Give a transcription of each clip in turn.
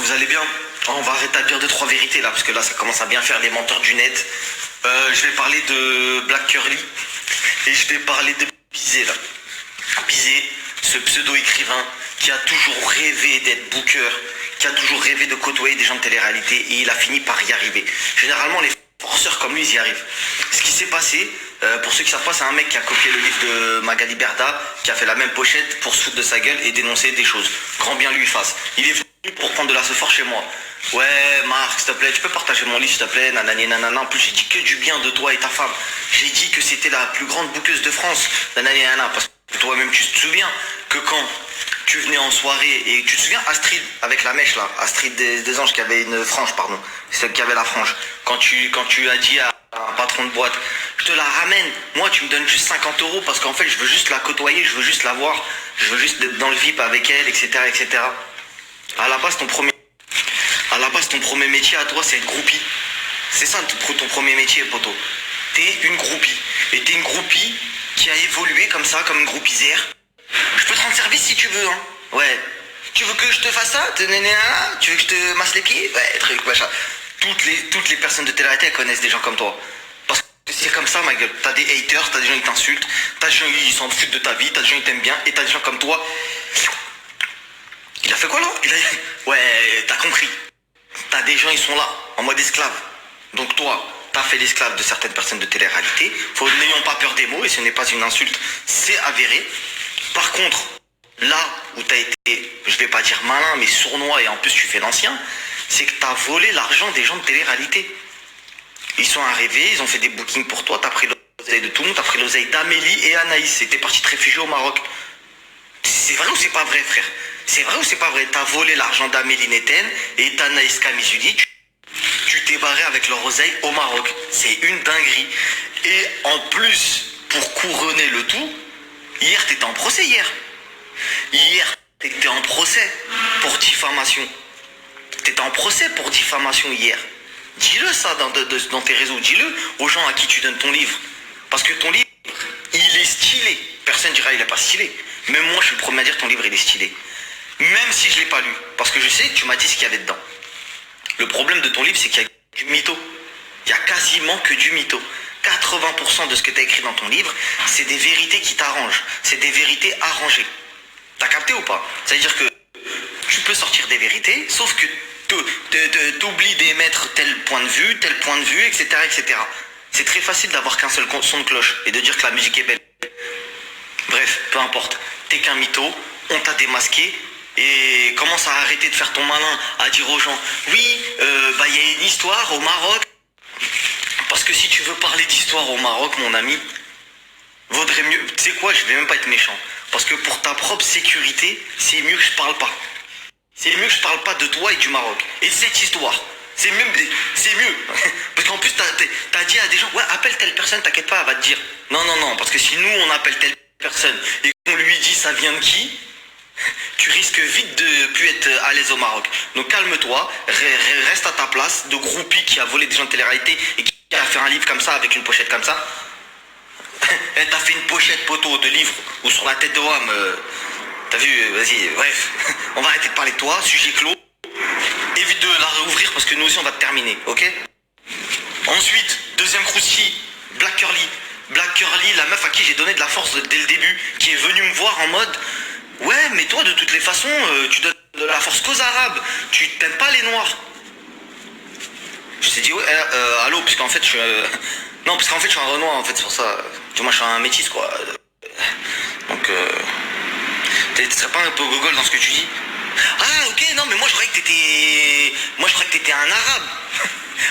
vous allez bien? On va rétablir deux, trois vérités là, parce que là, ça commence à bien faire les menteurs du net. Je vais parler de Black Curly et je vais parler de Bizet là. Bizet, ce pseudo-écrivain qui a toujours rêvé d'être booker, qui a toujours rêvé de côtoyer des gens de télé-réalité et il a fini par y arriver. Généralement, les forceurs comme lui, ils y arrivent. Ce qui s'est passé, pour ceux qui ne savent pas, c'est un mec qui a copié le livre de Magali Berda, qui a fait la même pochette pour se foutre de sa gueule et dénoncer des choses. Grand bien lui fasse. Il est venu pour prendre de la sephore chez moi. Ouais, Marc, s'il te plaît, tu peux partager mon livre, s'il te plaît, nanani, nanana. En plus, j'ai dit que du bien de toi et ta femme. J'ai dit que c'était la plus grande bouqueuse de France, nanani, nanana. Parce que toi-même, tu te souviens que quand tu venais en soirée, et tu te souviens Astrid, avec la mèche là, Astrid des Anges, qui avait une frange, pardon, celle qui avait la frange. Quand tu as dit à un patron de boîte, je te la ramène, moi tu me donnes juste 50 euros parce qu'en fait je veux juste la côtoyer, je veux juste la voir, je veux juste être dans le VIP avec elle, etc. etc. À la base ton premier métier à toi c'est être groupie. C'est ça ton premier métier, poto. T'es une groupie. Et t'es une groupie qui a évolué comme ça, comme une groupisaire. Je peux te rendre service si tu veux, hein. Ouais. Tu veux que je te fasse ça? Tu veux que je te masse les pieds? Ouais, truc, machin. Toutes les personnes de télé-réalité, elles connaissent des gens comme toi. Parce que c'est comme ça, ma gueule. T'as des haters, t'as des gens qui t'insultent, t'as des gens qui s'en foutent de ta vie, t'as des gens qui t'aiment bien, et t'as des gens comme toi. Il a fait quoi là? Ouais, t'as compris. T'as des gens, ils sont là, en mode esclave. Donc toi, t'as fait l'esclave de certaines personnes de télé-réalité. N'ayons pas peur des mots, et ce n'est pas une insulte, c'est avéré. Par contre, là où t'as été, je vais pas dire malin, mais sournois, et en plus tu fais l'ancien, c'est que t'as volé l'argent des gens de télé-réalité. Ils sont arrivés, ils ont fait des bookings pour toi, t'as pris l'oseille de tout le monde, t'as pris l'oseille d'Amélie et Anaïs, et t'es parti te réfugier au Maroc. C'est vrai ou c'est pas vrai, frère? C'est vrai ou c'est pas vrai? T'as volé l'argent d'Amélie Neten et d'Anaïs Kamizuli, tu t'es barré avec leur oseille au Maroc. C'est une dinguerie. Et en plus, pour couronner le tout, hier t'étais en procès hier. Hier, t'étais en procès pour diffamation. T'étais en procès pour diffamation hier. Dis-le ça dans tes réseaux, dis-le aux gens à qui tu donnes ton livre. Parce que ton livre, il est stylé. Personne dira il n'est pas stylé. Même moi, je suis le premier à dire ton livre, il est stylé. Même si je ne l'ai pas lu. Parce que je sais que tu m'as dit ce qu'il y avait dedans. Le problème de ton livre, c'est qu'il y a du mytho. Il y a quasiment que du mytho. 80% de ce que tu as écrit dans ton livre, c'est des vérités qui t'arrangent. C'est des vérités arrangées. T'as capté ou pas? C'est-à-dire que tu peux sortir des vérités, sauf que t'oublies d'émettre tel point de vue, etc. etc. C'est très facile d'avoir qu'un seul son de cloche et de dire que la musique est belle. Bref, peu importe. T'es qu'un mytho, on t'a démasqué et commence à arrêter de faire ton malin, à dire aux gens, oui, il y a une histoire au Maroc. Parce que si tu veux parler d'histoire au Maroc, mon ami, vaudrait mieux, tu sais quoi, je vais même pas être méchant. Parce que pour ta propre sécurité, c'est mieux que je parle pas. C'est mieux que je parle pas de toi et du Maroc. Et de cette histoire. C'est mieux. Parce qu'en plus, t'as dit à des gens, ouais, appelle telle personne, t'inquiète pas, elle va te dire. Non, parce que si nous, on appelle telle personne et qu'on lui dit ça vient de qui, tu risques vite de plus être à l'aise au Maroc. Donc calme-toi, reste à ta place de groupie qui a volé des gens de télé-réalité et qui a fait un livre comme ça, avec une pochette comme ça. Elle t'a fait une pochette poteau de livre ou sur la tête de Wam. T'as vu, vas-y, bref. On va arrêter de parler de toi, sujet clos. Évite de la réouvrir parce que nous aussi on va te terminer, ok? Ensuite, deuxième croustille, Black Curly. Black Curly, la meuf à qui j'ai donné de la force dès le début, qui est venue me voir en mode ouais, mais toi de toutes les façons, tu donnes de la force qu'aux Arabes, tu t'aimes pas les Noirs. Je t'ai dit ouais, allô, parce qu'en fait je suis non, parce qu'en fait je suis un Renoir en fait, c'est pour ça. Tu vois, moi je suis un métis quoi. Donc tu serais pas un peu gogol dans ce que tu dis? Ah ok, non mais moi je croyais que t'étais un arabe.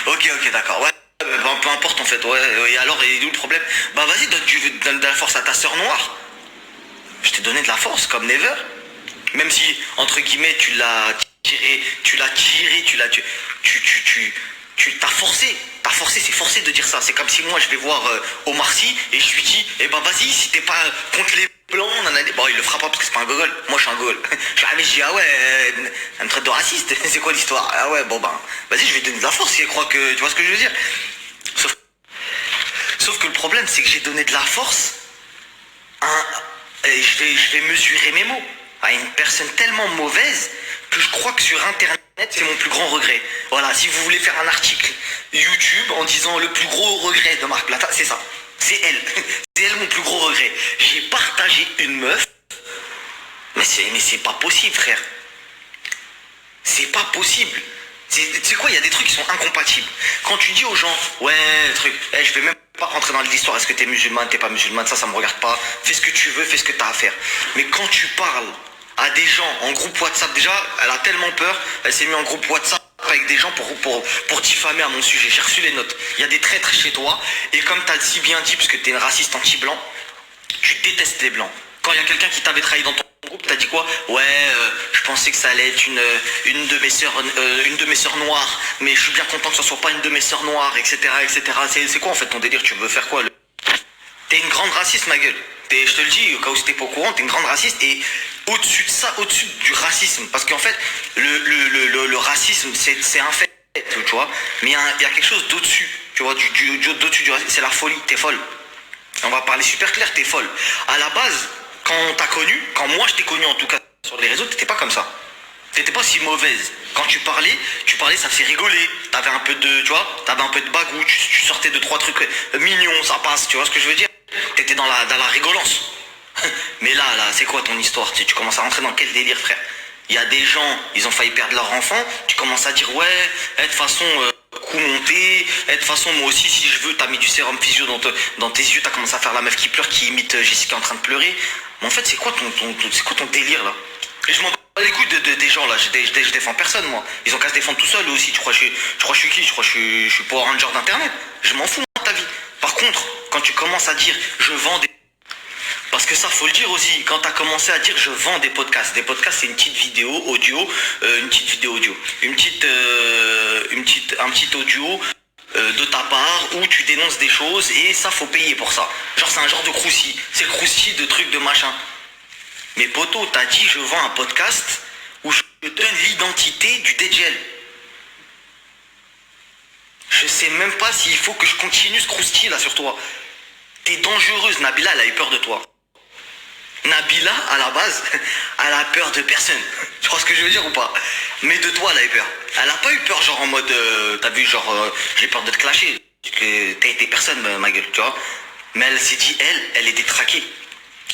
ok, d'accord, ouais. Peu importe en fait, ouais. Et alors, et où le problème? Bah vas-y, donne de la force à ta sœur noire. Je t'ai donné de la force, comme Never. Même si, entre guillemets, tu t'as forcé. T'as forcé, c'est forcé de dire ça. C'est comme si moi je vais voir Omar Sy et je lui dis, eh ben vas-y, si t'es pas contre les blancs, nanana. Bon, il le fera pas parce que c'est pas un gogol. Moi je suis un gogol. Je dis, ah ouais, elle me traite de raciste. C'est quoi l'histoire? Ah ouais, bon ben, vas-y, je vais te donner de la force si elle croit que. Tu vois ce que je veux dire? Sauf que le problème, c'est que j'ai donné de la force et je vais mesurer mes mots à une personne tellement mauvaise que je crois que sur Internet, c'est mon plus grand regret. Voilà, si vous voulez faire un article YouTube en disant le plus gros regret de Marc Plata, c'est ça. C'est elle. C'est elle mon plus gros regret. J'ai partagé une meuf. Mais c'est pas possible, frère. C'est pas possible. Tu sais quoi, il y a des trucs qui sont incompatibles. Quand tu dis aux gens, ouais, truc, je vais même pas rentrer dans l'histoire, est-ce que t'es musulmane, t'es pas musulmane, ça me regarde pas. Fais ce que tu veux, fais ce que t'as à faire. Mais quand tu parles à des gens en groupe WhatsApp, déjà, elle a tellement peur, elle s'est mise en groupe WhatsApp avec des gens pour diffamer à mon sujet. J'ai reçu les notes. Il y a des traîtres chez toi, et comme t'as si bien dit, parce que t'es une raciste anti-blanc, tu détestes les blancs. Quand il y a quelqu'un qui t'avait trahi dans ton groupe, t'as dit quoi? Ouais, je pensais que ça allait être une de mes sœurs noires, mais je suis bien content que ce soit pas une de mes sœurs noires, etc., etc. C'est quoi en fait ton délire? Tu veux faire quoi? T'es une grande raciste, ma gueule. Je te le dis, au cas où t'es pas au courant, t'es une grande raciste, et au-dessus de ça, au-dessus du racisme, parce qu'en fait, le racisme, c'est un fait, tu vois, mais il y a quelque chose d'au-dessus, tu vois, d'au-dessus du racisme, c'est la folie, t'es folle. On va parler super clair, t'es folle. À la base, quand on t'a connu, quand moi je t'ai connu en tout cas sur les réseaux, t'étais pas comme ça. T'étais pas si mauvaise. Quand tu parlais, ça faisait rigoler. T'avais un peu de, tu vois, t'avais un peu de bagou, tu sortais de trois trucs mignons, ça passe, tu vois ce que je veux dire? T'étais dans la rigolance. Mais là, c'est quoi ton histoire? Tu commences à rentrer dans quel délire, frère? Il y a des gens, ils ont failli perdre leur enfant, tu commences à dire, ouais, de toute façon, coup monté, de toute façon, moi aussi, si je veux, t'as mis du sérum physio dans tes yeux, t'as commencé à faire la meuf qui pleure, qui imite Jessica en train de pleurer. Mais en fait, c'est quoi ton délire, là? Et je m'en bats les couilles des gens, là, je défends personne, moi. Ils ont qu'à se défendre tout seuls, eux aussi. Tu crois que je suis qui? Je crois que je suis Power Ranger d'internet. Je m'en fous, moi, de ta vie. Par contre, quand tu commences à dire, je vends des... Parce que ça, faut le dire aussi, quand tu as commencé à dire je vends des podcasts. Des podcasts, c'est une petite vidéo audio, un petit audio de ta part où tu dénonces des choses, et ça, faut payer pour ça. Genre, c'est un genre de croussi. C'est le croussi de trucs de machin. Mais poto, t'as dit je vends un podcast où je donne l'identité du DJL. Je sais même pas s'il faut que je continue ce croustillant là sur toi. T'es dangereuse, Nabila, elle a eu peur de toi. Nabila, à la base, elle a peur de personne. Tu vois ce que je veux dire ou pas? Mais de toi, elle a eu peur. Elle a pas eu peur, genre en mode, t'as vu, genre, j'ai peur de te clasher. Que t'as été personne, ma gueule, tu vois. Mais elle s'est dit, elle est détraquée.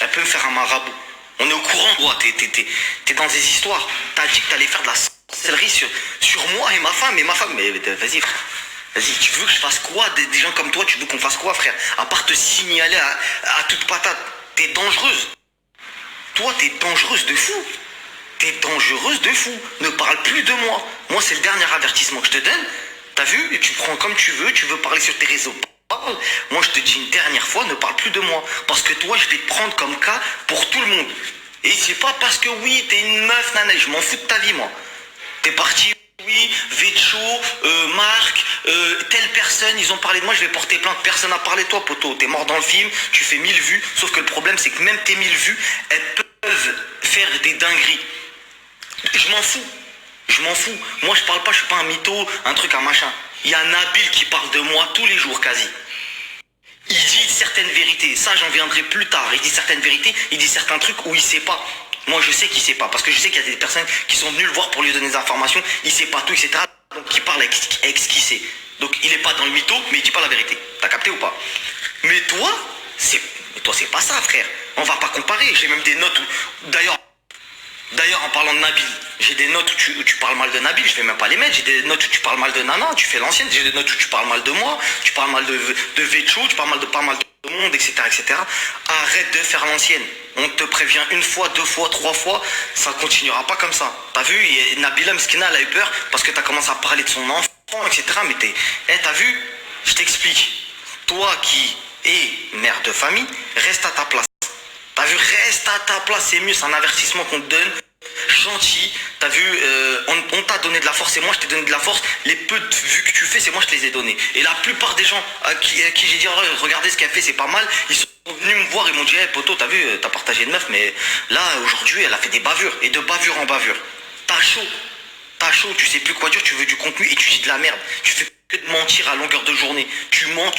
Elle peut me faire un marabout. On est au courant, toi, t'es dans des histoires. T'as dit que t'allais faire de la sorcellerie sur moi et ma femme, mais vas-y, frère. Vas-y, tu veux que je fasse quoi? Des gens comme toi, tu veux qu'on fasse quoi, frère? À part te signaler à toute patate. T'es dangereuse. Toi, t'es dangereuse de fou. T'es dangereuse de fou. Ne parle plus de moi. Moi, c'est le dernier avertissement que je te donne. T'as vu? Et tu prends comme tu veux parler sur tes réseaux. Moi, je te dis une dernière fois, ne parle plus de moi. Parce que toi, je vais te prendre comme cas pour tout le monde. Et c'est pas parce que oui, t'es une meuf, nana, je m'en fous de ta vie, moi. T'es parti, oui, Vecho, Marc, telle personne, ils ont parlé de moi, je vais porter plainte. Personne n'a parlé de toi, poto. T'es mort dans le film, tu fais 1000 vues. Sauf que le problème, c'est que même tes 1000 vues, elles peuvent faire des dingueries. Je m'en fous. Je m'en fous. Moi, je parle pas, je suis pas un mytho, un truc, un machin. Il y a Nabil qui parle de moi tous les jours, quasi. Il dit certaines vérités, ça j'en viendrai plus tard. Il dit certaines vérités, il dit certains trucs où il sait pas. Moi je sais qu'il sait pas, parce que je sais qu'il y a des personnes qui sont venues le voir pour lui donner des informations, il sait pas tout, etc. Donc il parle avec ce qu'il sait. Donc il est pas dans le mytho, mais il dit pas la vérité. T'as capté ou pas? Mais toi, c'est pas ça, frère. On va pas comparer. J'ai même des notes où... D'ailleurs, en parlant de Nabil, j'ai des notes où tu parles mal de Nabil, je vais même pas les mettre. J'ai des notes où tu parles mal de Nana, tu fais l'ancienne. J'ai des notes où tu parles mal de moi, tu parles mal de Vecho, tu parles mal de pas mal de monde, etc., etc. Arrête de faire l'ancienne. On te prévient une fois, deux fois, trois fois, ça continuera pas comme ça. T'as vu, Nabila Mskina, elle a eu peur parce que t'as commencé à parler de son enfant, etc. Mais t'as vu, je t'explique. Toi qui es mère de famille, reste à ta place. T'as vu, reste à ta place, c'est mieux, c'est un avertissement qu'on te donne. Gentil, t'as vu, on t'a donné de la force et moi je t'ai donné de la force. Les peu de vues que tu fais, c'est moi je te les ai données. Et la plupart des gens à qui j'ai dit, oh, regardez ce qu'elle fait, c'est pas mal, ils sont venus me voir et m'ont dit, hey, poto, t'as vu, t'as partagé une meuf, mais là aujourd'hui elle a fait des bavures, et de bavure en bavure. T'as chaud, tu sais plus quoi dire, tu veux du contenu et tu dis de la merde. Tu fais que de mentir à longueur de journée. Tu mens.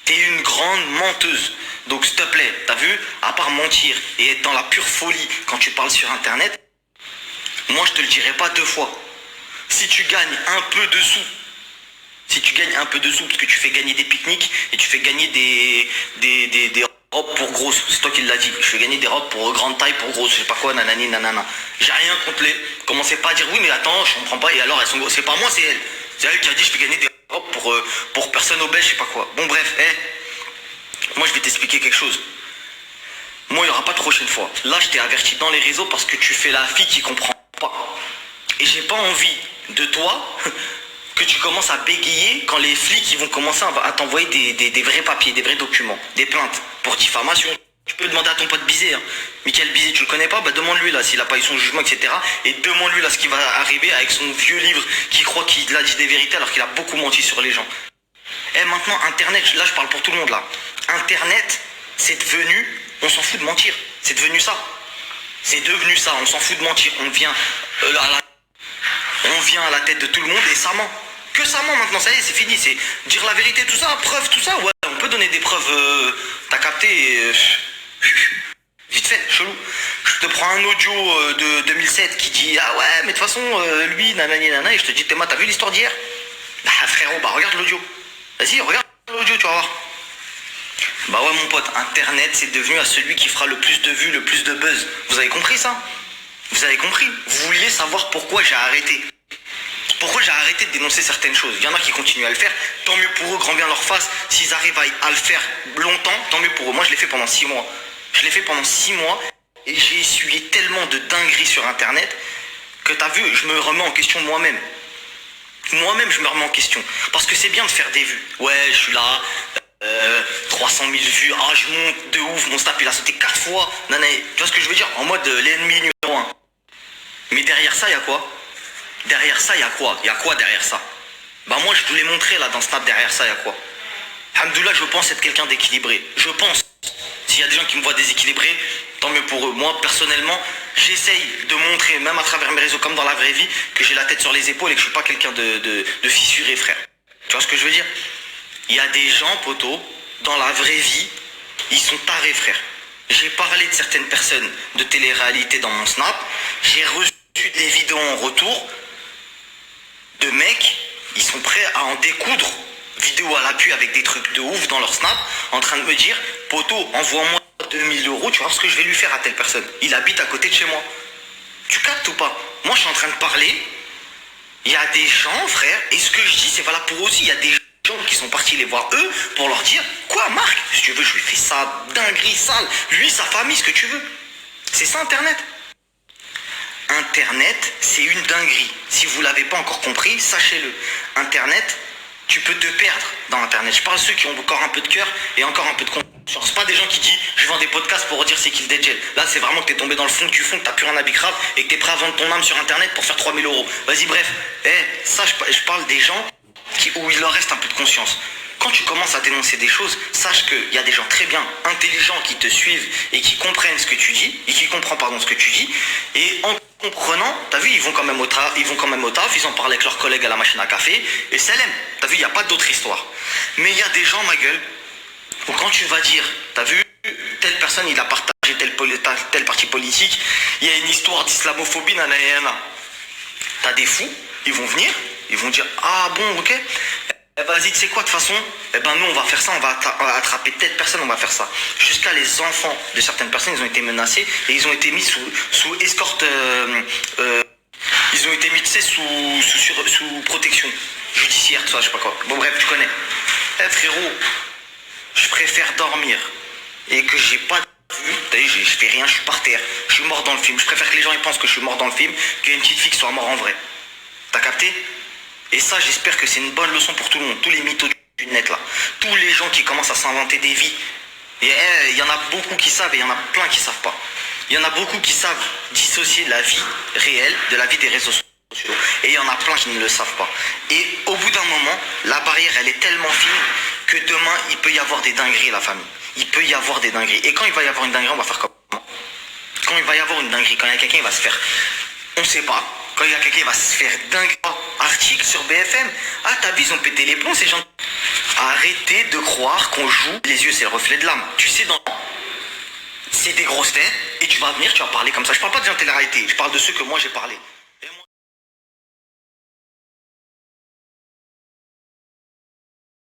T'es une grande menteuse. Donc s'il te plaît, t'as vu, à part mentir et être dans la pure folie quand tu parles sur internet, moi je te le dirai pas deux fois. Si tu gagnes un peu de sous, si tu gagnes un peu de sous, parce que tu fais gagner des pique-niques et tu fais gagner des robes pour grosses, c'est toi qui l'as dit, je fais gagner des robes pour grande taille, pour grosses, je sais pas quoi, nanani, nanana. J'ai rien contre les. Commencez pas à dire oui, mais attends, je comprends pas, et alors elles sont grosses. C'est pas moi, c'est elle. C'est elle qui a dit je fais gagner des robes pour personne obèse, je sais pas quoi. Bon, bref, moi je vais t'expliquer quelque chose. Moi, il n'y aura pas de prochaine fois. Là, je t'ai averti dans les réseaux parce que tu fais la fille qui comprend pas. Et j'ai pas envie de toi que tu commences à bégayer quand les flics ils vont commencer à t'envoyer des vrais papiers, des vrais documents, des plaintes pour diffamation. Tu peux demander à ton pote Bizet, hein. Michael Bizet, tu le connais pas, bah demande-lui là s'il a pas eu son jugement, etc. Et demande-lui là ce qui va arriver avec son vieux livre qui croit qu'il a dit des vérités alors qu'il a beaucoup menti sur les gens. Et maintenant, Internet, là je parle pour tout le monde là. Internet, c'est devenu, on s'en fout de mentir. C'est devenu ça. C'est devenu ça, on s'en fout de mentir. On vient à la tête de tout le monde et ça ment. Que ça ment maintenant, ça y est, c'est fini. C'est dire la vérité, tout ça, preuve, tout ça. Ouais, on peut donner des preuves. T'as capté. Vite fait, chelou. Je te prends un audio de 2007 qui dit ah ouais, mais de toute façon, lui, nanani, nanana, et je te dis, Théma, t'as vu l'histoire d'hier? Bah frérot, bah regarde l'audio. Vas-y, regarde l'audio, tu vas voir. Bah ouais mon pote, Internet c'est devenu à celui qui fera le plus de vues, le plus de buzz. Vous avez compris ça? Vous avez compris? Vous vouliez savoir pourquoi j'ai arrêté? Pourquoi j'ai arrêté de dénoncer certaines choses? Il y en a qui continuent à le faire, tant mieux pour eux, grand bien leur face. S'ils arrivent à le faire longtemps, tant mieux pour eux. Moi je l'ai fait pendant 6 mois. Je l'ai fait pendant 6 mois et j'ai essuyé tellement de dingueries sur Internet que t'as vu, je me remets en question moi-même. Moi-même je me remets en question. Parce que c'est bien de faire des vues. Ouais, je suis là... 300 000 vues, ah je monte de ouf, mon snap il a sauté 4 fois, non, non, tu vois ce que je veux dire, en mode l'ennemi numéro 1. Mais derrière ça, il y a quoi? Derrière ça, il y a quoi? Il y a quoi derrière ça? Bah moi je vous l'ai montré là dans Snap, derrière ça, il y a quoi? Alhamdoulilah, je pense être quelqu'un d'équilibré. Je pense. S'il y a des gens qui me voient déséquilibré, tant mieux pour eux. Moi, personnellement, j'essaye de montrer, même à travers mes réseaux comme dans la vraie vie, que j'ai la tête sur les épaules et que je suis pas quelqu'un de fissuré, frère. Tu vois ce que je veux dire? Il y a des gens, poteau, dans la vraie vie, ils sont tarés, frère. J'ai parlé de certaines personnes de télé-réalité dans mon Snap. J'ai reçu des vidéos en retour de mecs, ils sont prêts à en découdre, vidéo à l'appui avec des trucs de ouf dans leur Snap, en train de me dire, poteau, envoie-moi 2000 euros, tu vois ce que je vais lui faire à telle personne. Il habite à côté de chez moi. Tu captes ou pas? Moi, je suis en train de parler. Il y a des gens, frère, et ce que je dis, c'est valable pour eux aussi. Il y a des gens qui sont partis les voir eux pour leur dire quoi Marc, si tu veux je lui fais ça, dinguerie, sale, lui, sa famille, ce que tu veux. C'est ça Internet. Internet, c'est une dinguerie. Si vous l'avez pas encore compris, sachez-le. Internet, tu peux te perdre dans Internet. Je parle de ceux qui ont encore un peu de cœur et encore un peu de conscience. Pas des gens qui disent je vends des podcasts pour redire c'est qui le Djel. Là c'est vraiment que t'es tombé dans le fond du fond, que t'as plus rien à bicrave et que t'es prêt à vendre ton âme sur Internet pour faire 3000 euros. Vas-y bref, ça je parle des gens où il leur reste un peu de conscience. Quand tu commences à dénoncer des choses, sache qu'il y a des gens très bien intelligents qui te suivent et qui comprennent ce que tu dis, et qui comprennent ce que tu dis, et en comprenant, t'as vu, ils vont quand même au taf, ils en parlent avec leurs collègues à la machine à café, et ça l'aime. T'as vu, il n'y a pas d'autre histoire. Mais il y a des gens, ma gueule, où quand tu vas dire, t'as vu, telle personne, il a partagé tel parti politique, il y a une histoire d'islamophobie, nanana. T'as des fous, ils vont venir, ils vont dire, ah bon, ok. Vas-y, tu sais quoi, de toute façon, nous on va faire ça, on va attraper telle personne, on va faire ça. Jusqu'à les enfants de certaines personnes, ils ont été menacés et ils ont été mis sous escorte, ils ont été mis, tu sais, sous protection judiciaire, tout ça, je sais pas quoi. Bon bref, tu connais. Frérot, je préfère dormir et que j'ai pas vu, t'as vu, je fais rien, je suis par terre, je suis mort dans le film. Je préfère que les gens ils pensent que je suis mort dans le film qu'une petite fille qui soit morte en vrai. T'as capté? Et ça, j'espère que c'est une bonne leçon pour tout le monde, tous les mythos du net là, tous les gens qui commencent à s'inventer des vies. Et il y en a beaucoup qui savent et il y en a plein qui savent pas. Il y en a beaucoup qui savent dissocier la vie réelle de la vie des réseaux sociaux. Et il y en a plein qui ne le savent pas. Et au bout d'un moment, la barrière, elle est tellement fine que demain, il peut y avoir des dingueries, la famille. Il peut y avoir des dingueries. Et quand il va y avoir une dinguerie, on va faire comment? Quand il va y avoir une dinguerie, quand il y a quelqu'un qui va se faire... On ne sait pas. Quand il y a quelqu'un qui va se faire dingue, article sur BFM. Ah, t'as vu, ils ont pété les plombs, ces gens. Arrêtez de croire qu'on joue. Les yeux, c'est le reflet de l'âme. Tu sais, c'est des grosses têtes. Et tu vas venir, tu vas parler comme ça. Je parle pas des gens de télé-réalité. Je parle de ceux que moi j'ai parlé.